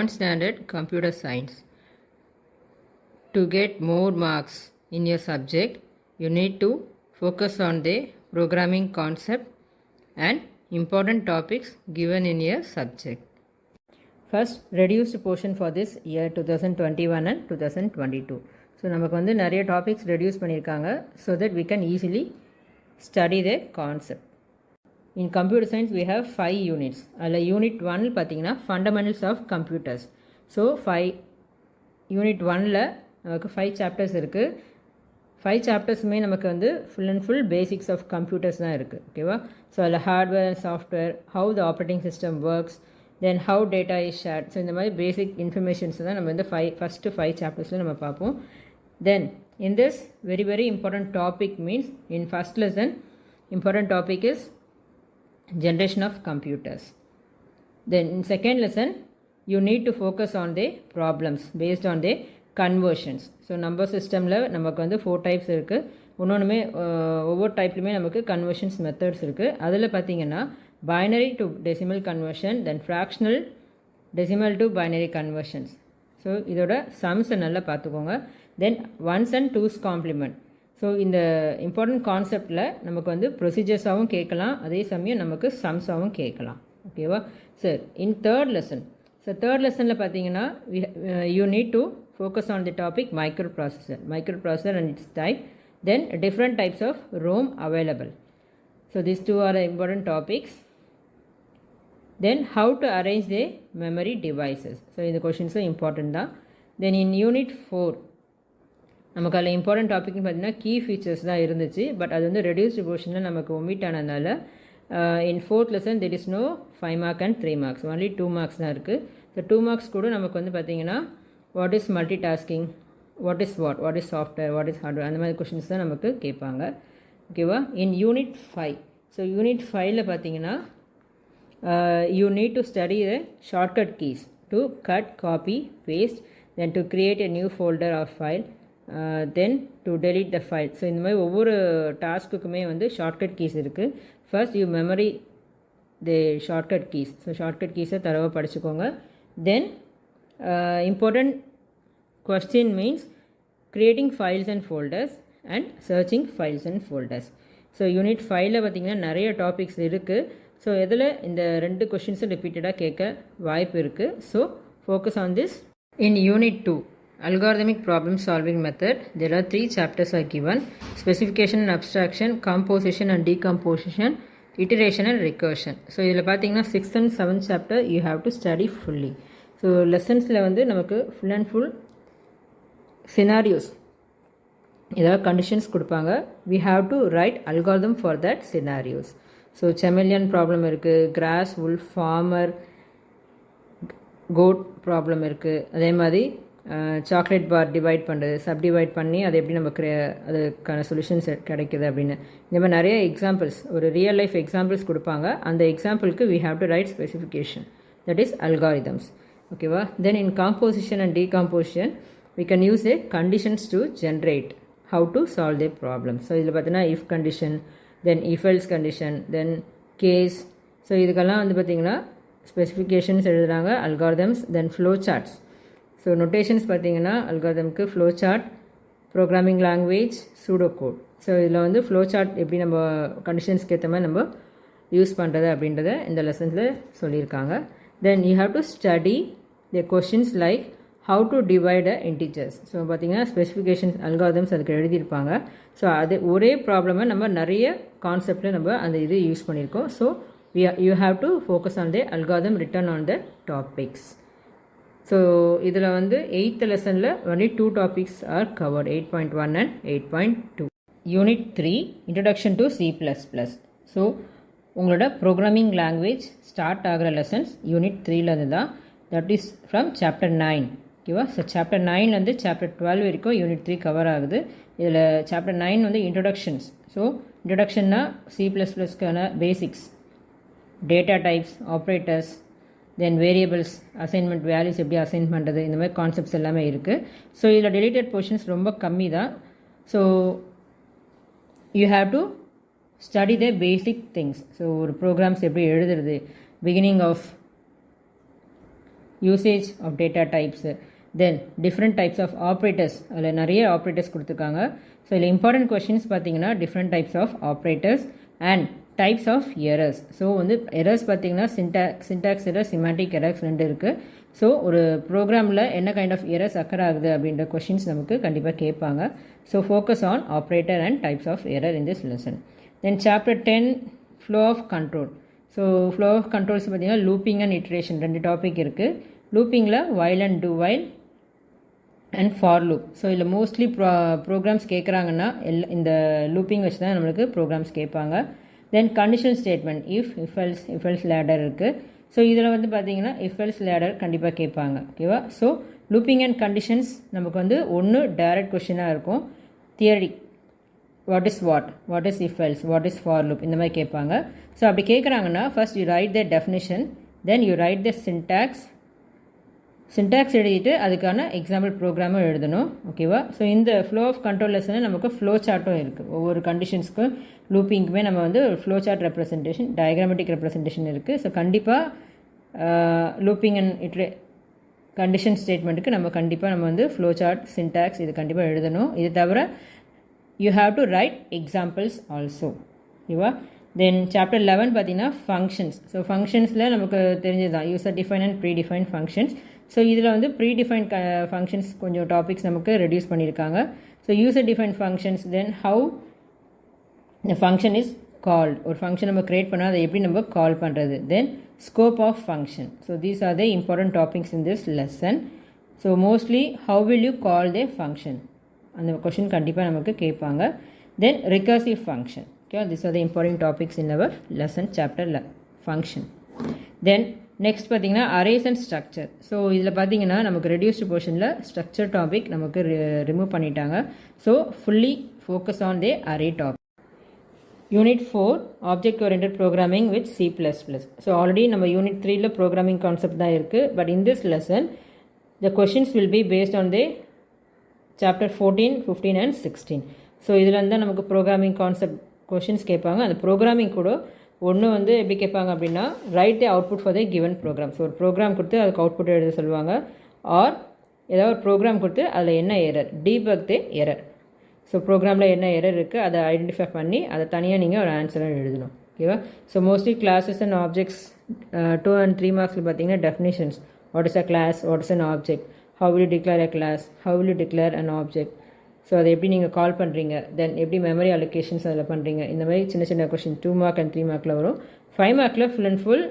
7th standard computer science. To get more marks in your subject, you need to focus on the programming concept and important topics given in your subject. First, reduced portion for this year 2021 and 2022. So, நமக்கு வந்து நிறைய topics reduce பண்ணியிருக்காங்க so that we can easily study the concept. In computer science, we have 5 units. அதில் unit 1 பார்த்தீங்கன்னா fundamentals of computers. So unit 1ல் நமக்கு 5 chapters இருக்குது. 5 சாப்டர்ஸுமே நமக்கு வந்து full and full basics of computers தான் இருக்குது. ஓகேவா? ஸோ அதில் hardware and software, how the operating system works, then how data is shared. So இந்த மாதிரி பேசிக் இன்ஃபர்மேஷன்ஸ் தான் நம்ம வந்து ஃபஸ்ட்டு 5 சாப்டர்ஸில் நம்ம பார்ப்போம். Then in this very important topic means in first lesson important topic is generation of computers. Then in second lesson you need to focus on the problems based on the conversions. So number systemல நமக்கு வந்து 4 types இருக்குது. இன்னொன்றுமே ஒவ்வொரு டைப்லையுமே நமக்கு conversions methods இருக்குது. அதில் பார்த்தீங்கன்னா binary to decimal conversion, then fractional decimal to binary conversions. So இதோட சம்ஸை நல்லா பார்த்துக்கோங்க. Then ones and twos complement. So இந்த இம்பார்ட்டன்ட் கான்செப்டில் நமக்கு வந்து ப்ரொசீஜர்ஸாகவும் கேட்கலாம், அதே சமயம் நமக்கு சம்ஸாகவும் கேட்கலாம். ஓகேவா? சரி, in third lesson. So third லெசனில் பார்த்தீங்கன்னா you need to focus on the topic microprocessor and its type, then different types of ROM available. So these two are the important topics. Then how to arrange the memory devices. So இந்த கொஷின்ஸும் important தான். தென் இன் unit 4 நமக்கு அதில் important டாபிக்னு பார்த்தீங்கன்னா key features தான் இருந்துச்சு. But அது வந்து reduced போர்ஷனில் நமக்கு ஒமிட் ஆனதுனால in fourth lesson there is no 5 mark and 3 marks, only 2 marks தான் இருக்குது. ஸோ 2 மார்க்ஸ் கூட நமக்கு வந்து பார்த்திங்கன்னா what is multitasking, what is software, what is hardware, அந்த மாதிரி கொஷின்ஸ் தான் நமக்கு கேட்பாங்க. ஓகேவா? In unit 5. ஸோ யூனிட் 5ல் பார்த்தீங்கன்னா you need to study the shortcut keys to cut, copy, paste, then to create a new folder of file, then to delete the file. So இந்த மாதிரி ஒவ்வொரு டாஸ்க்குக்குமே வந்து ஷார்ட்கட் கீஸ் இருக்குது. First you memory the shortcut keys. So shortcut கீஸை தரவாக படிச்சுக்கோங்க. Then important question means creating files and folders and searching files and folders. So unit 5ல் பார்த்திங்கன்னா நிறைய டாபிக்ஸ் இருக்குது. ஸோ இதில் இந்த 2 கொஷின்ஸும் ரிப்பீட்டடாக கேட்க வாய்ப்பு இருக்குது. So focus on this. In unit 2 algorithmic problem solving method, there are 3 chapters are given: specification and abstraction, composition and decomposition, iteration and recursion. So இதில் பார்த்தீங்கன்னா 6th and 7th chapter you have to study fully. So lessonsல வந்து நமக்கு full and full scenarios, ஏதாவது conditions கொடுப்பாங்க. we have to write algorithm for that scenarios. So chameleon problem இருக்குது, grass, wolf, farmer, goat problem இருக்குது. அதே மாதிரி chocolate bar divide பண்ணுறது, subdivide பண்ணி அதை எப்படி நம்ம அதுக்கான சொல்யூஷன்ஸ் கிடைக்குது அப்படின்னு இந்த மாதிரி நிறைய எக்ஸாம்பிள்ஸ், ஒரு ரியல் லைஃப் எக்ஸாம்பிள்ஸ் கொடுப்பாங்க. அந்த எக்ஸாம்பிளுக்கு we have to write specification, that is algorithms. ஓகேவா? Then in composition and decomposition we can use a conditions to generate how to solve the problem. So இதில் பார்த்தீங்கன்னா if condition, then if else condition, then case. So இதுக்கெல்லாம் வந்து பார்த்திங்கன்னா specifications எழுதுகிறாங்க, algorithms, then flow charts. So notations பார்த்தீங்கன்னா அல்காரிதம்க்கு flow chart, programming language, pseudo code. So இதில் வந்து ஃப்ளோ சார்ட் எப்படி நம்ம கண்டிஷன்ஸ்க்கு ஏற்ற மாதிரி நம்ம யூஸ் பண்ணுறது அப்படின்றத இந்த லெசன்ஸில் சொல்லியிருக்காங்க. Then you have to study the questions like how to divide integers. So பார்த்தீங்கன்னா ஸ்பெசிஃபிகேஷன்ஸ் அல்காரிதம்ஸ் அதுக்கு எழுதியிருப்பாங்க. ஸோ அது ஒரே ப்ராப்ளமை நம்ம நிறைய கான்செப்டில் நம்ம அந்த இது யூஸ் பண்ணியிருக்கோம். So you have to focus on the algorithm written on the topics. So இதில் வந்து 8th லெசனில் only 2 topics are covered, 8.1 and 8.2. Unit 3 introduction to C++. So உங்களோட ப்ரோக்ராமிங் லாங்குவேஜ் ஸ்டார்ட் ஆகிற லெசன்ஸ் யூனிட் 3லேருந்து தான். That is from chapter 9. ஓகேவா? So chapter 9 chapter 12 வரைக்கும் unit 3 cover ஆகுது. இதில் சாப்டர் 9 வந்து இன்ட்ரடக்ஷன்ஸ். ஸோ இன்ட்ரடக்ஷன்னா C++க்கான basics, data types, operators, then variables, assignment values எப்படி அசைன் பண்ணுறது, இந்த மாதிரி கான்செப்ட்ஸ் எல்லாமே இருக்குது. ஸோ இதில் டெலிட்டட் போர்ஷன்ஸ் ரொம்ப கம்மி தான். So you have to study the basic things. So ஒரு ப்ரோக்ராம்ஸ் எப்படி எழுதுறது, beginning of usage of data types, then different types of operators, அதில் நிறைய ஆப்ரேட்டர்ஸ் கொடுத்துருக்காங்க. ஸோ இதில் இம்பார்ட்டன்ட் கொஷின்ஸ் பார்த்தீங்கன்னா different types of operators and types of errors. So வந்து errors பார்த்தீங்கன்னா சின்டாக்ஸ் எரர், சிமாட்டிக் எரர்ஸ் ரெண்டு இருக்குது. ஸோ ஒரு ப்ரோக்ராமில் என்ன கைண்ட் ஆஃப் எரர்ஸ் அக்கர் ஆகுது அப்படின்ற கொஷின்ஸ் நமக்கு கண்டிப்பாக கேட்பாங்க. So focus on operator and types of error in this lesson. Then chapter 10 flow of control. So flow of controls பார்த்தீங்கன்னா லூப்பிங் அண்ட் இட்ரேஷன் ரெண்டு டாபிக் இருக்குது. லூப்பிங்கில் while and do while and for loop. So இதில் mostly programs கேட்குறாங்கன்னா இந்த looping வச்சு தான் நம்மளுக்கு ப்ரோக்ராம்ஸ் கேட்பாங்க. Then condition statement if else ladder இருக்குது. ஸோ இதில் வந்து பார்த்தீங்கன்னா இஃப் எல்ஸ் லேடர் கண்டிப்பாக கேட்பாங்க. ஓகேவா? ஸோ லூப்பிங் அண்ட் கண்டிஷன்ஸ் நமக்கு வந்து ஒன்று டைரக்ட் கொஷினாக இருக்கும். Theory what is if else, what is for loop, இந்த மாதிரி கேட்பாங்க. ஸோ அப்படி கேட்குறாங்கன்னா first you write the definition, then you write the syntax எழுதிட்டு அதுக்கான எக்ஸாம்பிள் ப்ரோக்ராமும் எழுதணும். ஓகேவா? ஸோ இந்த ஃப்ளோ ஆஃப் கண்ட்ரோல் லெசனில் நமக்கு ஃப்ளோ சார்ட்டும் இருக்குது. ஒவ்வொரு கண்டிஷன்ஸ்க்கும் லூப்பிங்க்குமே நம்ம வந்து flow chart representation, diagrammatic representation இருக்குது. ஸோ கண்டிப்பாக லூப்பிங் அண்ட் கண்டிஷன் ஸ்டேட்மெண்ட்டுக்கு நம்ம வந்து ஃப்ளோ சார்ட், சின்டாக்ஸ் இது கண்டிப்பாக எழுதணும். இது தவிர you have to write examples also. ஓகேவா? தென் சாப்டர் 11 பார்த்தீங்கன்னா ஃபங்க்ஷன்ஸ். ஸோ ஃபங்க்ஷன்ஸில் நமக்கு தெரிஞ்சது தான் user define and pre define functions. So இதில் வந்து ப்ரீ டிஃபைன் ஃபங்க்ஷன்ஸ் கொஞ்சம் டாபிக்ஸ் நமக்கு ரெடியூஸ் பண்ணியிருக்காங்க. So user define functions, then how the function is called, ஒரு ஃபங்க்ஷன் நம்ம க்ரியேட் பண்ணால் அதை எப்படி நம்ம கால் பண்ணுறது, then scope of function. So these are the important topics in this lesson. So mostly how will you call the function, அந்த question கண்டிப்பாக நமக்கு கேட்பாங்க. Then recursive function. Okay, this are the important topics in our lesson chapter function. Then next பார்த்தீங்கன்னா arrays and structure. So இதில் பார்த்தீங்கன்னா நமக்கு reduced போர்ஷனில் structure topic நமக்கு ரிமூவ் பண்ணிட்டாங்க. So fully focus on the array topic. Unit 4 Object Oriented Programming with C++. So already நம்ம Unit 3ல programming concept தான் இருக்குது. But in this lesson the questions will be based on the chapter 14, 15 and 16. So இதில் இருந்தால் நமக்கு programming concept questions கேட்பாங்க. அந்த programming கூட ஒன்று வந்து எப்படி கேட்பாங்க அப்படின்னா write the output for the given program. So ஒரு ப்ரோக்ராம் கொடுத்து அதுக்கு அவுட்புட் எழுத சொல்லுவாங்க. ஆர் ஏதாவது ஒரு ப்ரோக்ராம் கொடுத்து அதில் என்ன error, debug the error. So ப்ரோக்ராமில் என்ன எரர் இருக்குது அதை ஐடென்டிஃபை பண்ணி அதை தனியாக நீங்கள் ஒரு ஆன்சராக எழுதணும். ஓகேவா? So mostly classes and objects 2 and 3 மார்க்ஸில் பார்த்தீங்கன்னா definitions, what is a class, what is an object, how will you declare a class, how will you declare an object, so அதை எப்படி நீங்கள் கால் பண்ணுறீங்க, தென் எப்படி மெமரி அலோகேஷன்ஸ் அதில் பண்ணுறீங்க, இந்த மாதிரி சின்ன சின்ன கொஷின் 2 மார்க் அண்ட் 3 மார்க்கில் வரும். 5 மார்க்கில் ஃபுல் அண்ட் ஃபுல்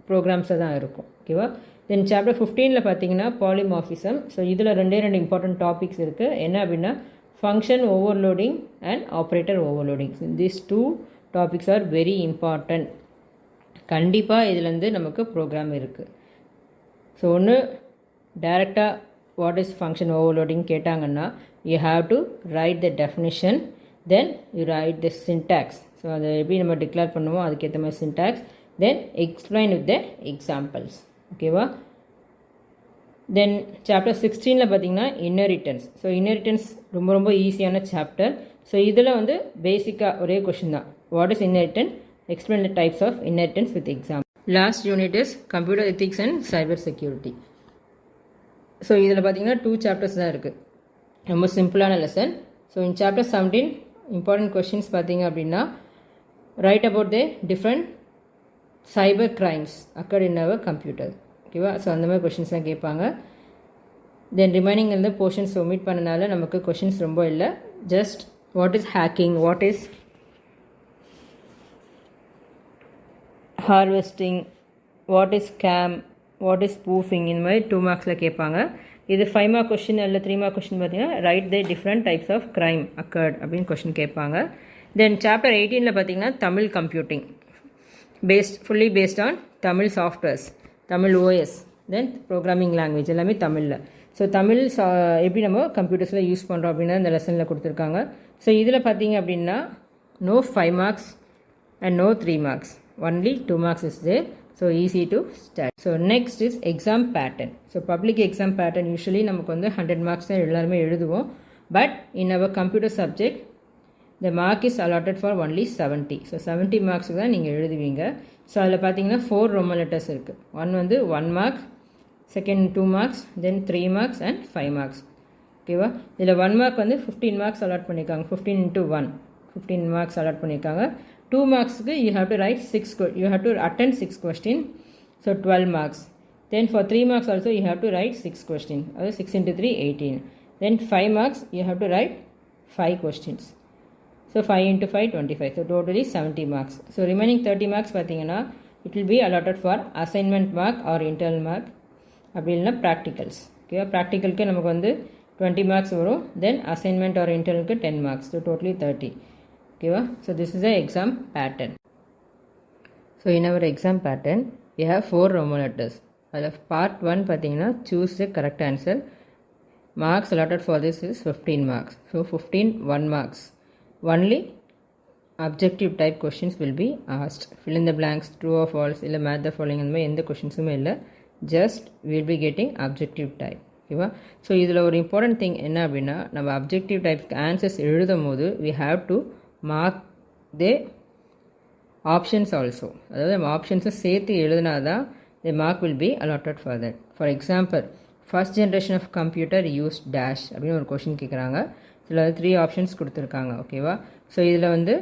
ப்ரோக்ராம்ஸாக தான் இருக்கும். ஓகேவா? தென் சாப்டர் 15ல் பார்த்தீங்கன்னா பாலிமார்ஃபிசம். ஸோ இதில் ரெண்டு இம்பார்ட்டன்ட் டாபிக்ஸ் இருக்குது. என்ன அப்படின்னா function overloading and operator overloading. So these two topics are very important. கண்டிப்பாக இதிலேருந்து நமக்கு ப்ரோக்ராம் இருக்குது. ஸோ ஒன்று டைரெக்டாக வாட் இஸ் ஃபங்க்ஷன் ஓவர்லோடிங் கேட்டாங்கன்னா you have to write the definition, then you write the syntax. So அதை எப்படி நம்ம டிக்ளேர் பண்ணுவோம் அதுக்கேற்ற மாதிரி syntax, then explain with the examples. ஓகேவா? தென் சாப்டர் 16ல் பார்த்தீங்கன்னா இன்ஹெரிட்டன்ஸ். ஸோ இன்ஹெரிட்டன்ஸ் ரொம்ப ஈஸியான சாப்டர். ஸோ இதில் வந்து பேசிக்காக ஒரே கொஷின் தான், what is inheritance, explain the types of inheritance with example. Last unit is computer ethics and cyber security. So இதில் பார்த்தீங்கன்னா 2 சாப்டர்ஸ் தான் இருக்குது, ரொம்ப சிம்பிளான lesson. So in chapter 17 important questions பார்த்தீங்க அப்படின்னா write about the different cyber crimes occurred in our computer. ஓகேவா? So அந்த மாதிரி கொஷின்ஸ் தான் கேட்பாங்க. தென் ரிமைனிங் வந்து போர்ஷன்ஸ் ஒமிட் பண்ணனால நமக்கு கொஷின்ஸ் ரொம்ப இல்லை. Just what is hacking, what is harvesting, what is scam, what is spoofing, இந்த மாதிரி 2 மார்க்ஸில் கேட்பாங்க. இது 5 மார்க் கொஷின் இல்லை 3 மார்க் கொஷின் பார்த்தீங்கன்னா write the different types of crime occurred அப்படின்னு கொஷின் கேட்பாங்க. தென் சாப்டர் 18ல் பார்த்தீங்கன்னா Tamil computing fully based on Tamil softwares, Tamil OS, then programming language எல்லாமே தமிழில். ஸோ தமிழ் எப்படி நம்ம கம்ப்யூட்டர்ஸில் யூஸ் பண்ணுறோம் அப்படின்னா இந்த லெசனில் கொடுத்துருக்காங்க. ஸோ இதில் பார்த்தீங்க அப்படின்னா no 5 marks and no 3 marks, only 2 marks is there. So easy to start. So next is exam pattern. So public exam pattern usually நமக்கு வந்து 100 மார்க்ஸ் தான் எல்லாருமே எழுதுவோம். But in our computer subject the mark is allotted for only 70. So 70 மார்க்ஸுக்கு தான் நீங்கள் எழுதுவீங்க. So அதில் பார்த்தீங்கன்னா 4 Roman letters இருக்குது. ஒன் வந்து 1 mark, second 2 marks, then 3 marks and 5 marks. ஓகேவா? இதில் 1 மார்க் வந்து 15 மார்க்ஸ் அலாட் பண்ணியிருக்காங்க. 15 into 1 15 மார்க்ஸ் அலாட் பண்ணியிருக்காங்க. 2 மார்க்ஸுக்கு you have to write you have to attend 6 questions, so 12 marks. Then for 3 marks also you have to write 6 questions, that is 6 into 3 18. Then 5 marks you have to write 5 questions, so 5 into 5 25, so totally 70 marks. So remaining 30 marks பார்த்தீங்கன்னா it will be allotted for assignment mark or internal mark, அப்படி இல்லைனா practicals. ஓகேவா? ப்ராக்டிக்கலுக்கு நமக்கு வந்து 20 marks வரும், then assignment or இன்டர்னலுக்கு 10 marks, so totally 30. ஓகேவா? So this is a exam pattern. So in our exam pattern we have 4 Roman letters. அதில் part 1 பார்த்தீங்கன்னா choose the correct answer. Marks allotted for this is 15 marks. So 15 1 marks. Only objective type questions will be asked. Fill in the blanks, true or false, இல்லை match the following, அந்த மாதிரி எந்த கொஷின்ஸுமே இல்லை, just we will be getting objective type. ஓகேவா? So இதில் ஒரு important thing என்ன அப்படின்னா, நம்ம அப்ஜெக்டிவ் டைப்ஸ்க்கு ஆன்சர்ஸ் எழுதும் போது we have to mark the options also. அதாவது நம்ம ஆப்ஷன்ஸை சேர்த்து எழுதினா தான் the mark will be allotted for that. For example, first generation of computer used dash அப்படின்னு ஒரு கொஷின் கேட்குறாங்க. இதில் 3 ஆப்ஷன்ஸ் கொடுத்துருக்காங்க. ஓகேவா? ஸோ இதில் வந்து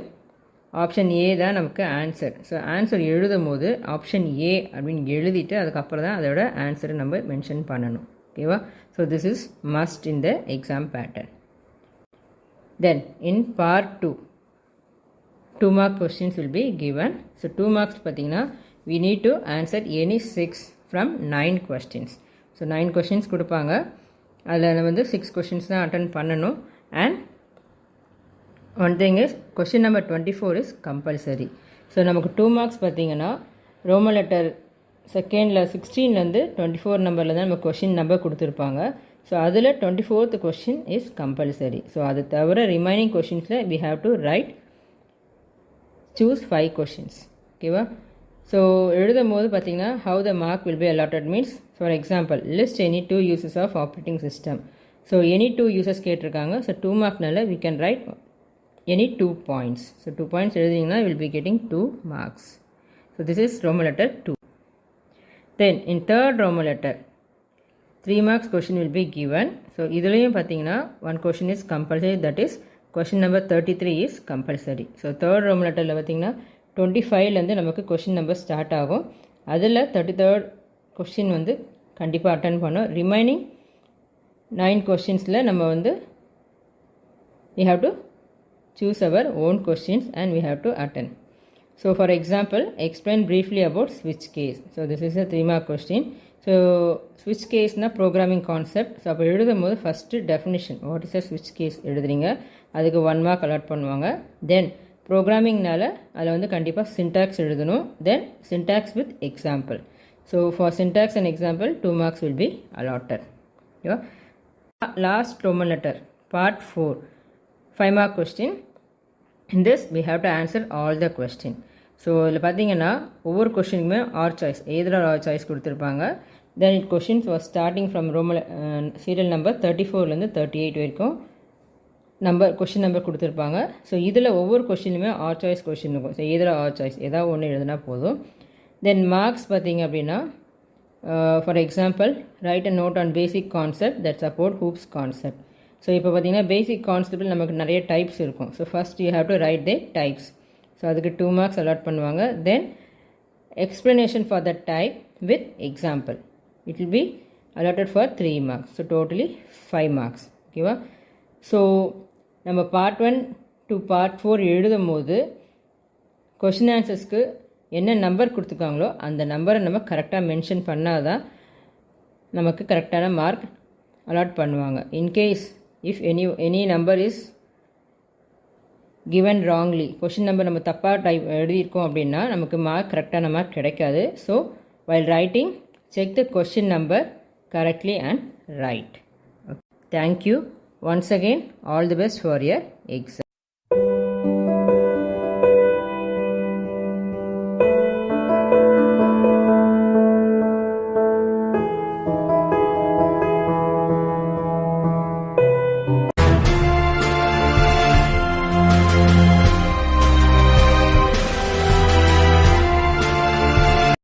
ஆப்ஷன் ஏ தான் நமக்கு ஆன்சர். ஸோ ஆன்சர் எழுதும் போது ஆப்ஷன் ஏ அப்படின்னு எழுதிட்டு அதுக்கப்புறம் தான் அதோட ஆன்சரை நம்ம மென்ஷன் பண்ணணும். ஓகேவா? So this is must in the exam pattern. Then in part 2 2 mark questions will be given. So 2 marks பார்த்தீங்கன்னா we need to answer any 6 from 9 questions. So 9 questions கொடுப்பாங்க, அதில் வந்து 6 questions தான் அட்டன் பண்ணணும். And one thing is question number 24 is compulsory. So நமக்கு 2 marks பார்த்தீங்கன்னா Roman letter செகண்டில் 16லேருந்து 24 நம்பரில் தான் நம்ம கொஷின் நம்பர் கொடுத்துருப்பாங்க. ஸோ அதில் 24th question is compulsory. So அது தவிர ரிமைனிங் கொஷின்ஸில் we have to write choose 5 questions. ஓகேவா? ஸோ எழுதும் போது பார்த்தீங்கன்னா how the mark will be allotted means, for example, list any 2 uses of operating system. So any 2 uses கேட்டிருக்காங்க. So 2 markனால we can write any 2 points. So 2 points எழுதிங்கன்னா will be getting 2 marks. So this is Roman letter 2. Then in third Roman letter 3 marks question will be given. So இதுலேயும் பார்த்தீங்கன்னா 1 question is compulsory, that is question number 33 is compulsory. So third Roman letterல பார்த்தீங்கன்னா 25லேருந்து நமக்கு question number start ஆகும். அதில் 33rd question வந்து கண்டிப்பாக attend பண்ணோம். Remaining 9 கொஷின்ஸில் நம்ம வந்து we have to choose our own questions and we have to attend. So for example, explain briefly about switch case. So this is a 3 mark question. So switch case na programming concept. So அப்போ எழுதும் போது first definition what is அ ஸ்விட்ச் case எழுதுறீங்க, அதுக்கு 1 mark allot பண்ணுவாங்க. தென் ப்ரோக்ராமிங்னால அதில் வந்து கண்டிப்பாக சின்டாக்ஸ் எழுதணும். Then syntax with example. So for syntax and example 2 marks will be allotted. ஓகேவா? Last Roman letter part 4 5 mark question. In this we have to answer all the question. So இதில் பார்த்தீங்கன்னா ஒவ்வொரு கொஷினுக்குமே ஆர் சாய்ஸ், எதிராக or choice கொடுத்துருப்பாங்க. Then it questions was starting from serial number 34லேருந்து 38 வரைக்கும் question number கொடுத்துருப்பாங்க. ஸோ இதில் ஒவ்வொரு கொஷினுமே ஆர் சாய்ஸ் கொஷின் இருக்கும். ஸோ எதிராக ஆர் சாய்ஸ் ஏதாவது ஒன்று எழுதுனா போதும். தென் மார்க்ஸ் பார்த்தீங்க அப்படின்னா for example write a note on basic concept that support hoops concept. So இப்போ பார்த்தீங்கன்னா பேசிக் கான்செப்டில் நமக்கு நிறைய டைப்ஸ் இருக்கும். So first you have to write the types. So அதுக்கு 2 marks அலாட் பண்ணுவாங்க. Then explanation for the type with example it will be allotted for 3 marks. So totally 5 marks. ஓகேவா? So நம்ம பார்ட் 1 to பார்ட் 4 எழுதும் போது question ஆன்சர்ஸ்க்கு என்ன number கொடுத்துருக்காங்களோ அந்த நம்பரை நம்ம கரெக்டாக மென்ஷன் பண்ணால் தான் நமக்கு கரெக்டான மார்க் அலாட் பண்ணுவாங்க. In case if any number is given wrongly, question number நம்ம தப்பாக டைப் எழுதியிருக்கோம் அப்படின்னா நமக்கு மார்க் கரெக்டான மார்க் கிடைக்காது. So while writing check the question number correctly and write. Thank you once again. All the best for your exam.